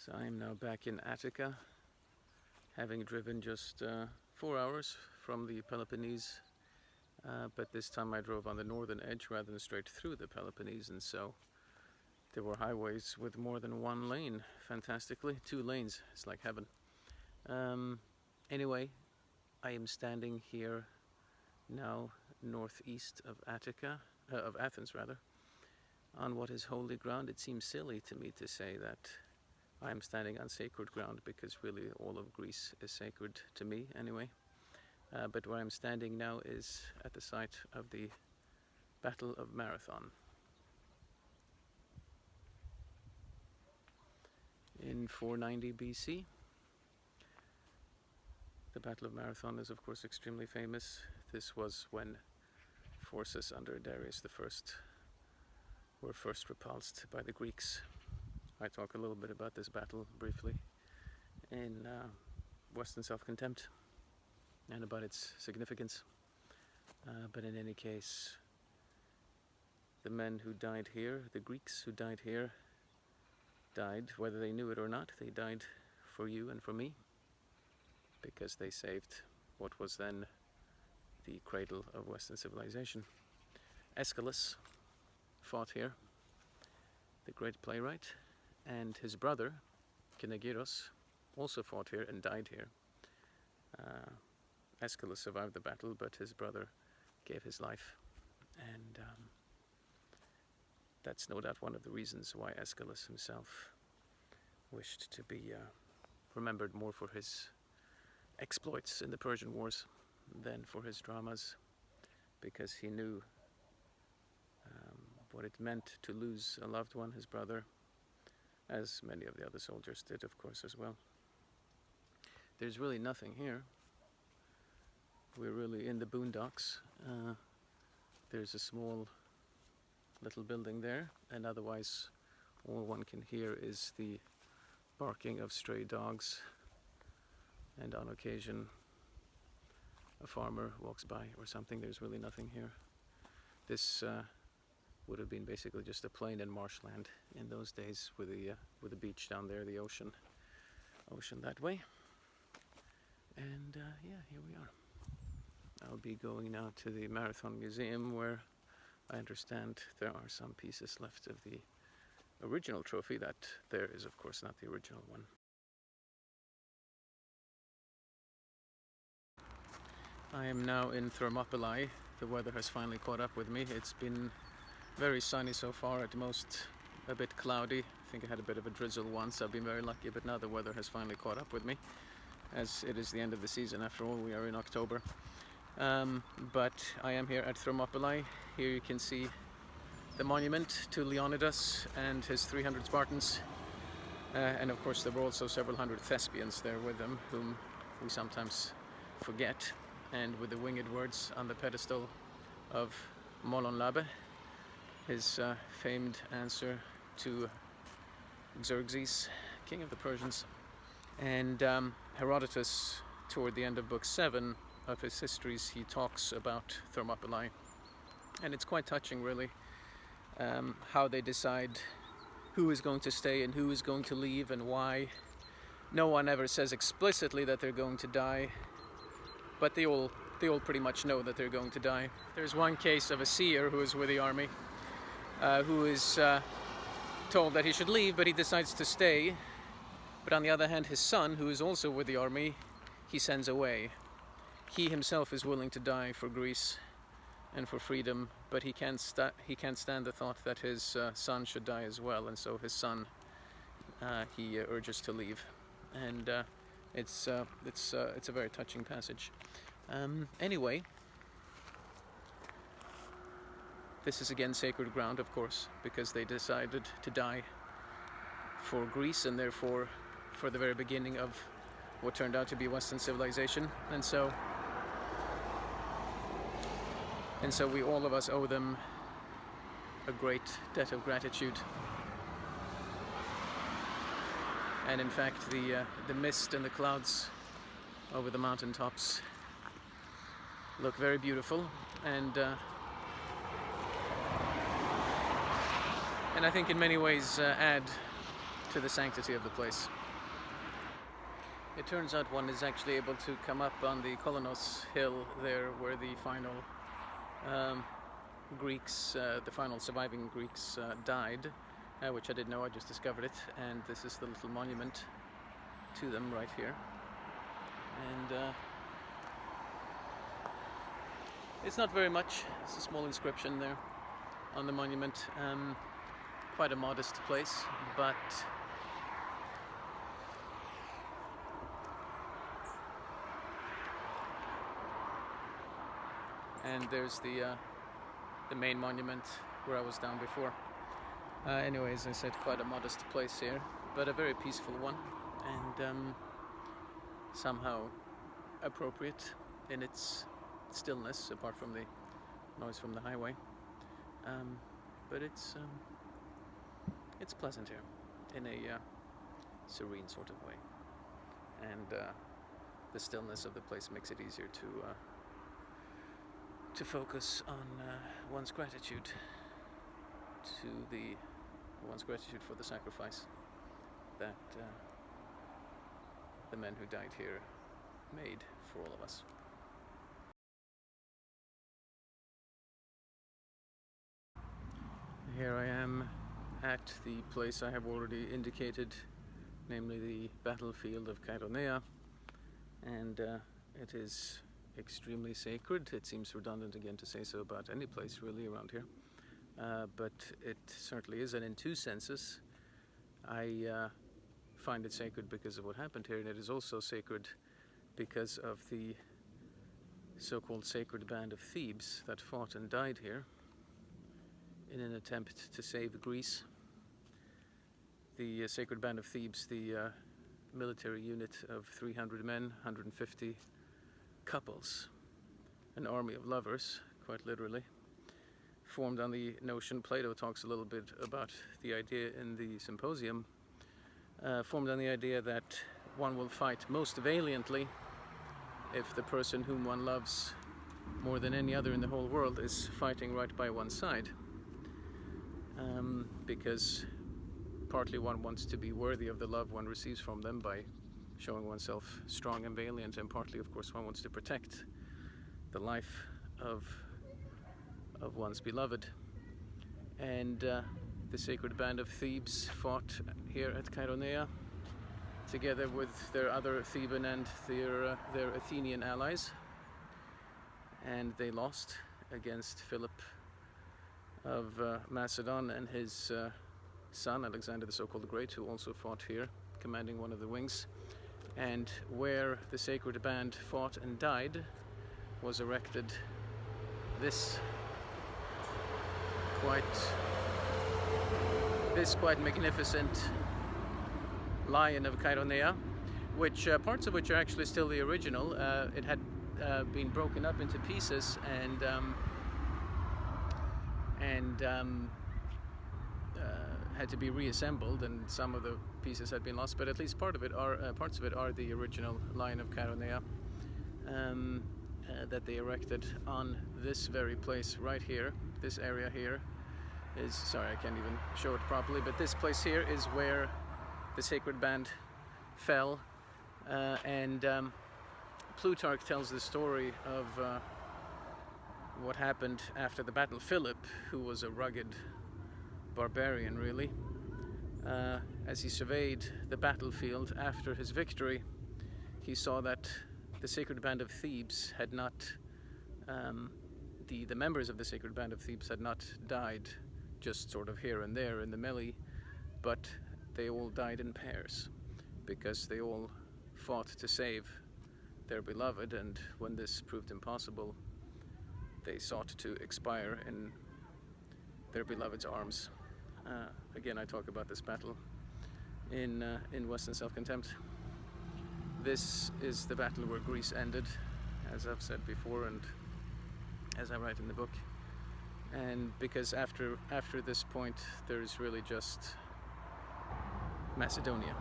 So I am now back in Attica, having driven just 4 hours from the Peloponnese, but this time I drove on the northern edge rather than straight through the Peloponnese, and so there were highways with more than one lane, fantastically. 2 lanes, it's like heaven. Anyway, I am standing here now northeast of Athens rather, on what is holy ground. It seems silly to me to say that I am standing on sacred ground, because really all of Greece is sacred to me anyway. But where I'm standing now is at the site of the Battle of Marathon. In 490 BC. The Battle of Marathon is of course extremely famous. This was when forces under Darius I were first repulsed by the Greeks. I talk a little bit about this battle briefly in Western Self-Contempt and about its significance. But in any case, the men who died here, the Greeks who died here, died, whether they knew it or not, they died for you and for me, because they saved what was then the cradle of Western civilization. Aeschylus fought here, the great playwright, and his brother, Cynegiros, also fought here and died here. Aeschylus survived the battle, but his brother gave his life, and that's no doubt one of the reasons why Aeschylus himself wished to be remembered more for his exploits in the Persian Wars than for his dramas, because he knew what it meant to lose a loved one, his brother, as many of the other soldiers did, of course, as well. There's really nothing here. We're really in the boondocks. There's a small little building there, and otherwise all one can hear is the barking of stray dogs, and on occasion a farmer walks by or something. There's really nothing here. This would have been basically just a plain and marshland in those days, with the beach down there, the ocean that way. And yeah, here we are. I'll be going now to the Marathon Museum, where I understand there are some pieces left of the original trophy. That there is of course not the original one. I am now in Thermopylae. The weather has finally caught up with me. It's been very sunny so far, at most a bit cloudy. I think I had a bit of a drizzle once. I've been very lucky, but now the weather has finally caught up with me, as it is the end of the season. After all, we are in October. But I am here at Thermopylae. Here you can see the monument to Leonidas and his 300 Spartans. And of course there were also several hundred Thespians there with them, whom we sometimes forget. And with the winged words on the pedestal of Molon Labe, his famed answer to Xerxes, king of the Persians. And Herodotus, toward the end of book 7 of his histories, he talks about Thermopylae. And it's quite touching, really, how they decide who is going to stay and who is going to leave and why. No one ever says explicitly that they're going to die, but they all pretty much know that they're going to die. There's one case of a seer who is with the army, who is told that he should leave, but he decides to stay. But on the other hand, his son, who is also with the army, he sends away. He himself is willing to die for Greece and for freedom, but he can't stand the thought that his son should die as well, and so his son he urges to leave, and it's a very touching passage. Anyway, this is again sacred ground, of course, because they decided to die for Greece, and therefore for the very beginning of what turned out to be Western civilization. And so we, all of us, owe them a great debt of gratitude. And in fact, the mist and the clouds over the mountaintops look very beautiful, and I think in many ways add to the sanctity of the place. It turns out one is actually able to come up on the Kolonos hill there, where the final Greeks, the final surviving Greeks died, which I didn't know, I just discovered it, and this is the little monument to them right here. And it's not very much, it's a small inscription there on the monument. Quite a modest place, but and there's the main monument where I was down before. Anyways, I said quite a modest place here, but a very peaceful one, and somehow appropriate in its stillness, apart from the noise from the highway. But it's pleasant here, in a serene sort of way, and the stillness of the place makes it easier to focus on one's gratitude for the sacrifice that the men who died here made for all of us. Here I am at the place I have already indicated, namely the battlefield of Chaeronea, and it is extremely sacred. It seems redundant again to say so about any place really around here, but it certainly is, and in two senses. I find it sacred because of what happened here, and it is also sacred because of the so-called sacred band of Thebes that fought and died here in an attempt to save Greece. The sacred band of Thebes, the military unit of 300 men, 150 couples, an army of lovers, quite literally, formed on the notion, Plato talks a little bit about the idea in the symposium, formed on the idea that one will fight most valiantly if the person whom one loves more than any other in the whole world is fighting right by one's side, because partly one wants to be worthy of the love one receives from them by showing oneself strong and valiant, and partly, of course, one wants to protect the life of one's beloved. And the sacred band of Thebes fought here at Chaeronea, together with their other Theban and their Athenian allies, and they lost against Philip of Macedon and his son Alexander the so-called Great, who also fought here, commanding one of the wings. And where the sacred band fought and died was erected this quite magnificent lion of Chaeronea, which parts of which are actually still the original. It had been broken up into pieces and had to be reassembled, and some of the pieces had been lost, but at least parts of it are the original Lion of Chaeronea that they erected on this very place right here. This area here is, sorry, I can't even show it properly, but this place here is where the sacred band fell, and Plutarch tells the story of what happened after the battle. Philip, who was a rugged barbarian really, as he surveyed the battlefield after his victory, he saw that the sacred band of Thebes had not, the members of the sacred band of Thebes had not died just sort of here and there in the melee, but they all died in pairs, because they all fought to save their beloved, and when this proved impossible, they sought to expire in their beloved's arms. Again, I talk about this battle in Western Self-Contempt. This is the battle where Greece ended, as I've said before, and as I write in the book. And because after this point, there's really just Macedonia.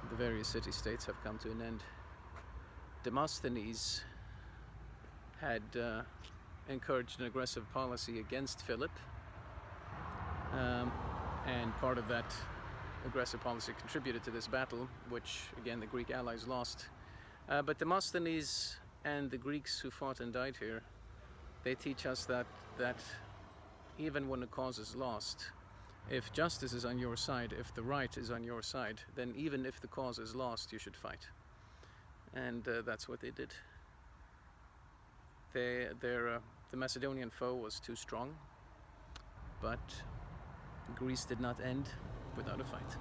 The various city-states have come to an end. Demosthenes had encouraged an aggressive policy against Philip, and part of that aggressive policy contributed to this battle, which again the Greek allies lost. But Demosthenes and the Greeks who fought and died here, they teach us that even when a cause is lost, if justice is on your side, if the right is on your side, then even if the cause is lost, you should fight. And that's what they did. The Macedonian foe was too strong, but Greece did not end without a fight.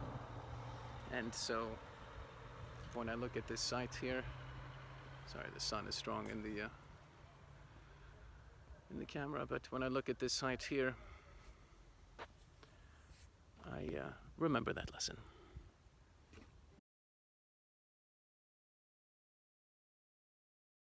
And so when I look at this site here, sorry, the sun is strong in the camera, but when I look at this site here, I remember that lesson.